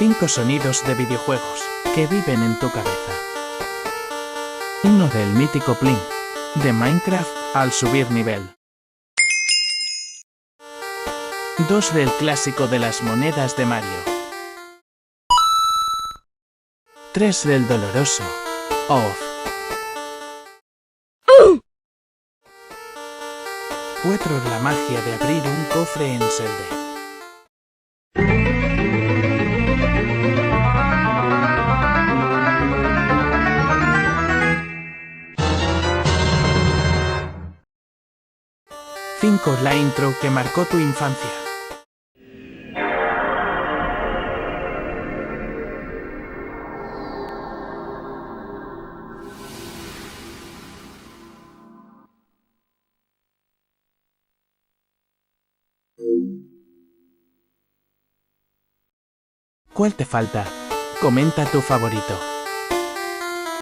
5 sonidos de videojuegos que viven en tu cabeza. 1 del mítico Plin de Minecraft al subir nivel. 2 del clásico de las monedas de Mario. 3 del doloroso Off. 4 la magia de abrir un cofre en Zelda. 5 la intro que marcó tu infancia. ¿Cuál te falta? Comenta tu favorito.